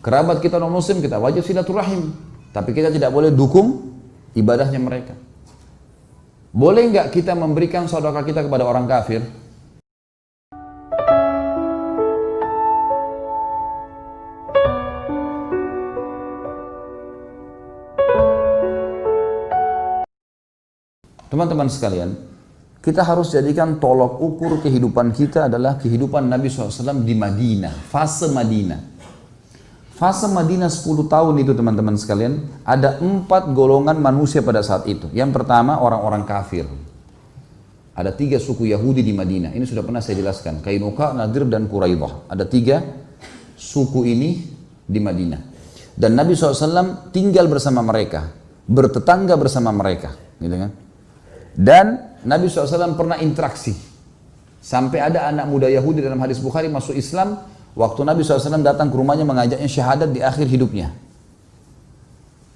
Kerabat kita non muslim kita wajib silaturahim, tapi kita tidak boleh dukung ibadahnya mereka. Boleh nggak kita memberikan sedekah kita kepada orang kafir? Teman-teman sekalian, kita harus jadikan tolok ukur kehidupan kita adalah kehidupan Nabi SAW di Madinah, fase Madinah. Fase Madinah 10 tahun itu teman-teman sekalian, ada 4 golongan manusia pada saat itu. Yang pertama orang-orang kafir. Ada 3 suku Yahudi di Madinah, ini sudah pernah saya jelaskan, Qainuqa, Nadir, dan Quraidah. Ada 3 suku ini di Madinah. Dan Nabi SAW tinggal bersama mereka, bertetangga bersama mereka. Gitu kan? Dan Nabi SAW pernah interaksi. Sampai ada anak muda Yahudi dalam hadis Bukhari masuk Islam, waktu Nabi SAW datang ke rumahnya mengajaknya syahadat di akhir hidupnya.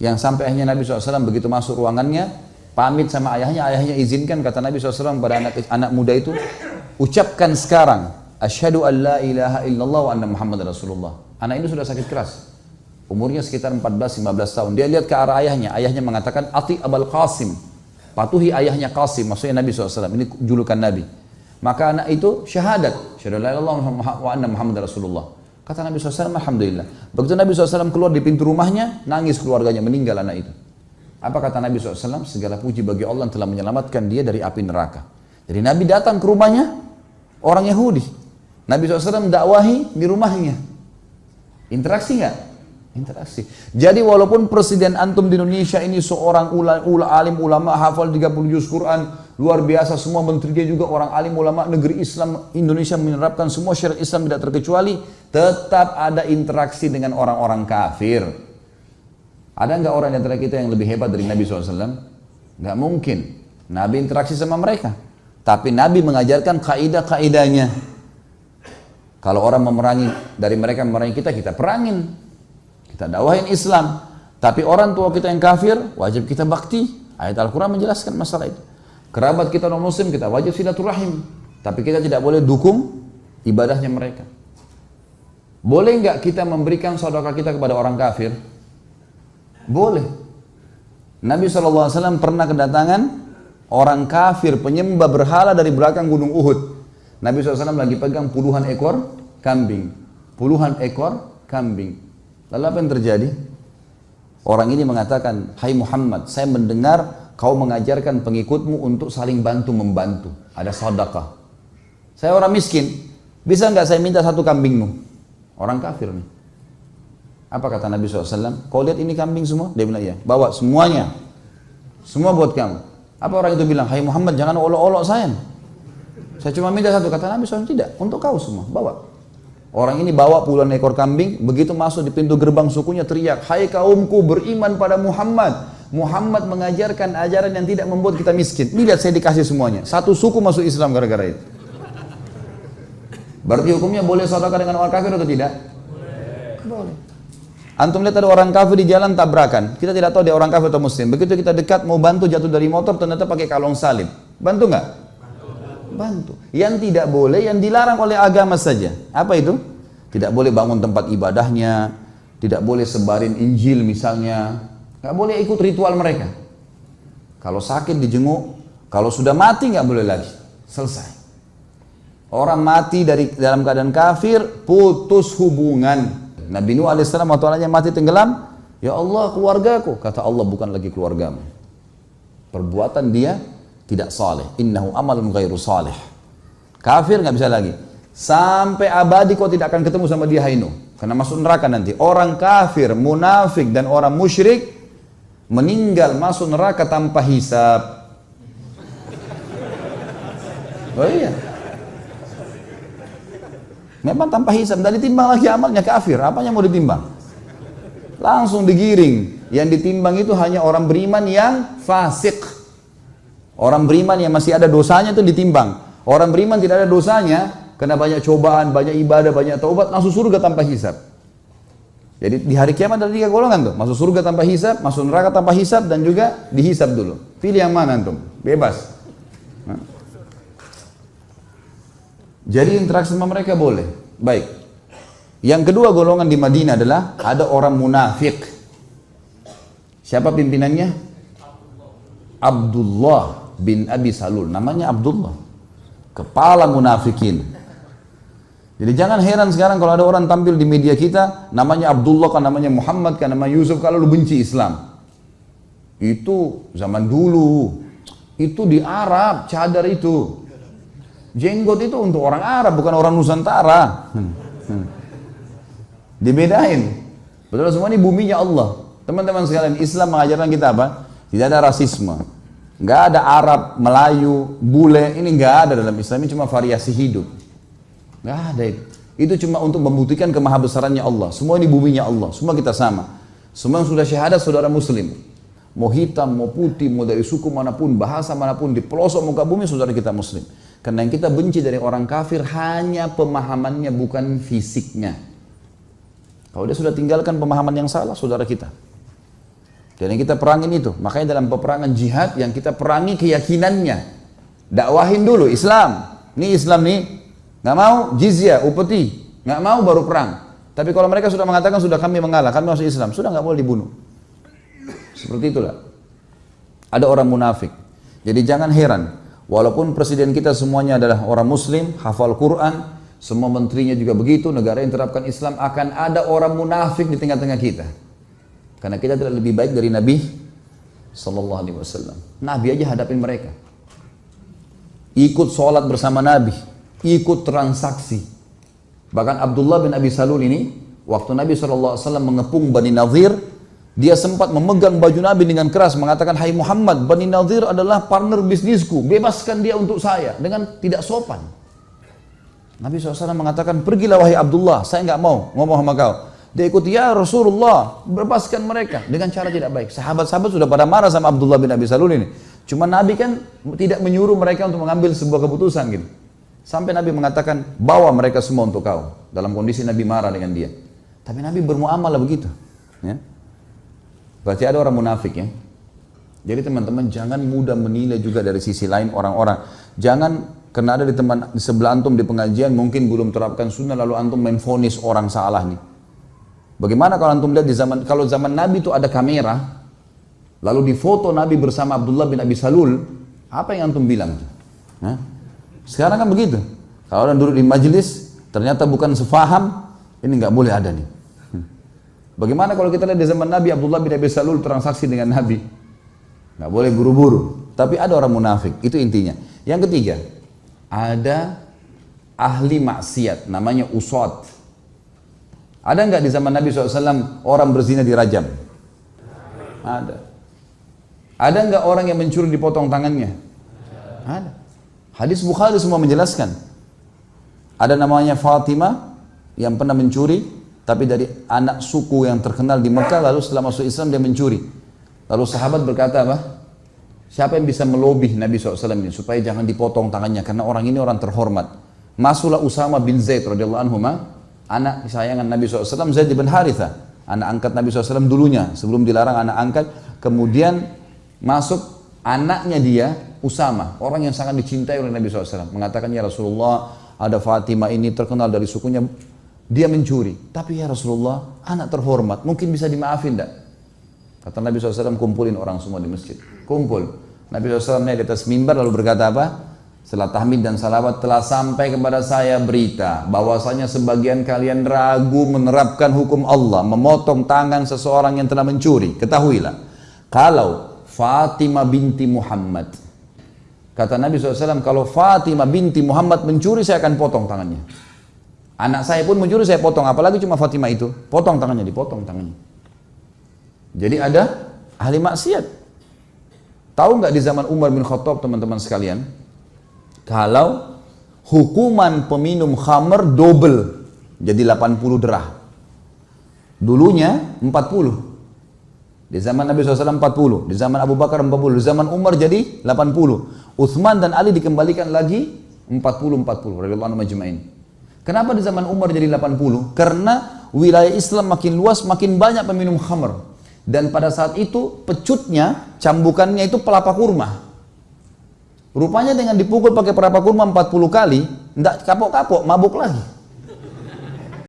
Yang sampai akhirnya Nabi SAW begitu masuk ruangannya, pamit sama ayahnya, ayahnya izinkan, kata Nabi SAW pada anak muda itu, ucapkan sekarang, asyhadu an la ilaha illallah wa anna Muhammad Rasulullah. Anak ini sudah sakit keras, umurnya sekitar 14-15 tahun. Dia lihat ke arah ayahnya, ayahnya mengatakan, ati abal Qasim, patuhi ayahnya Qasim, maksudnya Nabi SAW, ini julukan Nabi. Maka anak itu syahadat, asyhadu an la ilaha illallah wa anna Muhammad Rasulullah. Kata Nabi SAW, alhamdulillah. Begitu Nabi SAW keluar di pintu rumahnya, nangis keluarganya, meninggal anak itu. Apa kata Nabi SAW? Segala puji bagi Allah yang telah menyelamatkan dia dari api neraka. Jadi Nabi datang ke rumahnya, orang Yahudi. Nabi SAW dakwahi di rumahnya. Interaksi nggak? Interaksi. Jadi walaupun presiden antum di Indonesia ini seorang alim ulama, hafal 30 juz Quran, luar biasa, semua menterinya juga orang alim ulama, negeri Islam Indonesia menerapkan semua syariat Islam tidak terkecuali, tetap ada interaksi dengan orang-orang kafir. Ada nggak orang di antara kita yang lebih hebat dari Nabi SAW? Nggak mungkin. Nabi interaksi sama mereka. Tapi Nabi mengajarkan kaidah-kaidahnya. Kalau orang memerangi dari mereka memerangi kita, kita perangin. Kita dakwahin Islam. Tapi orang tua kita yang kafir, wajib kita bakti. Ayat Al-Quran menjelaskan masalah itu. Kerabat kita non muslim, kita wajib silaturahim. Tapi kita tidak boleh dukung ibadahnya mereka. Boleh nggak kita memberikan sedekah kita kepada orang kafir? Boleh. Nabi SAW pernah kedatangan orang kafir penyembah berhala dari belakang gunung Uhud. Nabi SAW lagi pegang puluhan ekor kambing. Puluhan ekor kambing. Lalu apa yang terjadi? Orang ini mengatakan, hai Muhammad, saya mendengar kau mengajarkan pengikutmu untuk saling bantu-membantu. Ada sedekah. Saya orang miskin, bisa nggak saya minta 1 kambingmu? Orang kafir nih. Apa kata Nabi SAW? Kau lihat ini kambing semua? Dia bilang, iya. Bawa semuanya. Semua buat kamu. Apa orang itu bilang? Hai Muhammad, jangan olok-olok saya. Saya cuma minta 1. Kata Nabi SAW, tidak. Untuk kau semua, bawa. Orang ini bawa puluhan ekor kambing, begitu masuk di pintu gerbang sukunya teriak, hai kaumku beriman pada Muhammad. Muhammad mengajarkan ajaran yang tidak membuat kita miskin. Ini lihat saya dikasih semuanya. 1 suku masuk Islam gara-gara itu. Berarti hukumnya boleh sedekah dengan orang kafir atau tidak? Boleh. Antum lihat ada orang kafir di jalan tabrakan. Kita tidak tahu dia orang kafir atau muslim. Begitu kita dekat mau bantu jatuh dari motor ternyata pakai kalung salib. Bantu nggak? Bantu. Yang tidak boleh, yang dilarang oleh agama saja. Apa itu? Tidak boleh bangun tempat ibadahnya, tidak boleh sebarin Injil misalnya, nggak boleh ikut ritual mereka. Kalau sakit dijenguk, kalau sudah mati nggak boleh lagi. Selesai. Orang mati dalam keadaan kafir, putus hubungan. Nabi Nuh alaihissalam waktu anaknya mati tenggelam, ya Allah keluargaku, kata Allah bukan lagi keluargamu. Perbuatan dia tidak saleh, innahu amalun ghairu salih. Kafir nggak bisa lagi. Sampai abadi kau tidak akan ketemu sama dia, hai Nuh. Karena masuk neraka nanti. Orang kafir, munafik dan orang musyrik meninggal masuk neraka tanpa hisab. Oh iya. Memang tanpa hisab, dan ditimbang lagi amalnya kafir. Apanya mau ditimbang? Langsung digiring. Yang ditimbang itu hanya orang beriman yang fasik. Orang beriman yang masih ada dosanya itu ditimbang. Orang beriman tidak ada dosanya, karena banyak cobaan, banyak ibadah, banyak taubat, masuk surga tanpa hisab. Jadi di hari kiamat ada 3 golongan tuh, masuk surga tanpa hisab, masuk neraka tanpa hisab, dan juga dihisab dulu. Pilih yang mana antum? Bebas. Nah. Jadi interaksi sama mereka boleh. Baik. Yang kedua golongan di Madinah adalah ada orang munafik. Siapa pimpinannya? Abdullah bin Abi Salul. Namanya Abdullah. Kepala munafikin. Jadi jangan heran sekarang kalau ada orang tampil di media kita, namanya Abdullah, kan namanya Muhammad, kan namanya Yusuf, kalau lu benci Islam. Itu zaman dulu. Itu di Arab, cadar itu. Jenggot itu untuk orang Arab, bukan orang Nusantara. Dibedain. Betul, semua ini buminya Allah. Teman-teman sekalian, Islam mengajarkan kita apa? Tidak ada rasisme. Nggak ada Arab, Melayu, bule. Ini nggak ada dalam Islam. Ini cuma variasi hidup. Nggak ada itu. Itu cuma untuk membuktikan kemahabesarannya Allah. Semua ini buminya Allah. Semua kita sama. Semua yang sudah syahadat saudara muslim. Mau hitam, mau putih, mau dari suku manapun, bahasa manapun, di pelosok muka bumi saudara kita muslim. Karena yang kita benci dari orang kafir hanya pemahamannya, bukan fisiknya. Kalau dia sudah tinggalkan pemahaman yang salah, saudara kita. Dan yang kita perangin itu. Makanya dalam peperangan jihad yang kita perangi keyakinannya. Dakwahin dulu Islam. Ini Islam nih. Nggak mau jizyah, upeti. Nggak mau baru perang. Tapi kalau mereka sudah mengatakan sudah kami mengalah, kami masuk Islam, sudah nggak boleh dibunuh. Seperti itulah. Ada orang munafik. Jadi jangan heran. Walaupun presiden kita semuanya adalah orang muslim, hafal Quran, semua menterinya juga begitu, negara yang terapkan Islam, akan ada orang munafik di tengah-tengah kita. Karena kita tidak lebih baik dari Nabi Sallallahu Alaihi Wasallam. Nabi aja hadapin mereka. Ikut sholat bersama Nabi, ikut transaksi. Bahkan Abdullah bin Abi Salul ini, waktu Nabi Sallallahu Alaihi Wasallam mengepung Bani Nadhir, dia sempat memegang baju Nabi dengan keras, mengatakan, "Hai Muhammad, Bani Nadhir adalah partner bisnisku, bebaskan dia untuk saya," dengan tidak sopan. Nabi SAW mengatakan, "Pergilah wahai Abdullah, saya nggak mau ngomong sama kau." Dia ikuti, "Ya Rasulullah, bebaskan mereka," dengan cara tidak baik. Sahabat-sahabat sudah pada marah sama Abdullah bin Abi Salul ini. Cuma Nabi kan tidak menyuruh mereka untuk mengambil sebuah keputusan gitu. Sampai Nabi mengatakan, "Bawa mereka semua untuk kau." Dalam kondisi Nabi marah dengan dia. Tapi Nabi bermuamalah begitu. Ya. Berarti ada orang munafik ya. Jadi teman-teman jangan mudah menilai juga dari sisi lain orang-orang. Jangan karena ada di sebelah antum di pengajian mungkin belum terapkan sunnah lalu antum main vonis orang salah nih. Bagaimana kalau antum lihat kalau zaman Nabi itu ada kamera, lalu difoto Nabi bersama Abdullah bin Abi Salul, apa yang antum bilang? Hah? Sekarang kan begitu. Kalau orang duduk di majelis ternyata bukan sefaham, ini nggak boleh ada nih. Bagaimana kalau kita lihat di zaman Nabi Abdullah bin Abi Salul transaksi dengan Nabi? Nggak boleh buru-buru. Tapi ada orang munafik, itu intinya. Yang ketiga, ada ahli maksiat, namanya usad. Ada nggak di zaman Nabi SAW orang berzina dirajam? Ada. Ada nggak orang yang mencuri dipotong tangannya? Ada. Hadis Bukhari semua menjelaskan. Ada namanya Fatimah yang pernah mencuri, tapi dari anak suku yang terkenal di Mekah, lalu setelah masuk Islam dia mencuri. Lalu sahabat berkata apa? Siapa yang bisa melobih Nabi SAW ini supaya jangan dipotong tangannya karena orang ini orang terhormat. Masuklah Usama bin Zaid radhiyallahu anhu, anak kesayangan Nabi SAW, Zaid bin Haritha, anak angkat Nabi SAW dulunya sebelum dilarang anak angkat. Kemudian masuk anaknya dia Usama, orang yang sangat dicintai oleh Nabi SAW, mengatakan, "Ya Rasulullah, ada Fatimah ini terkenal dari sukunya, dia mencuri, tapi ya Rasulullah, anak terhormat, mungkin bisa dimaafin tidak?" Kata Nabi SAW, "Kumpulin orang semua di masjid." Kumpul. Nabi SAW naik di atas mimbar lalu berkata apa? Setelah tahmid dan salawat, "Telah sampai kepada saya berita bahwasanya sebagian kalian ragu menerapkan hukum Allah, memotong tangan seseorang yang telah mencuri. Ketahuilah, kalau Fatimah binti Muhammad," kata Nabi SAW, "kalau Fatimah binti Muhammad mencuri, saya akan potong tangannya. Anak saya pun mencuri, saya potong. Apalagi cuma Fatimah itu, potong tangannya, dipotong tangannya." Jadi ada ahli maksiat. Tahu nggak di zaman Umar bin Khattab teman-teman sekalian, kalau hukuman peminum khamr double, jadi 80 derah. Dulunya 40. Di zaman Nabi SAW 40, di zaman Abu Bakar 40, di zaman Umar jadi 80. Utsman dan Ali dikembalikan lagi 40-40 radhiyallahu anhum ajma'in. Kenapa di zaman Umar jadi 80? Karena wilayah Islam makin luas, makin banyak peminum khamr. Dan pada saat itu pecutnya, cambukannya itu pelapa kurma. Rupanya dengan dipukul pakai pelapa kurma 40 kali, tidak kapok-kapok, mabuk lagi.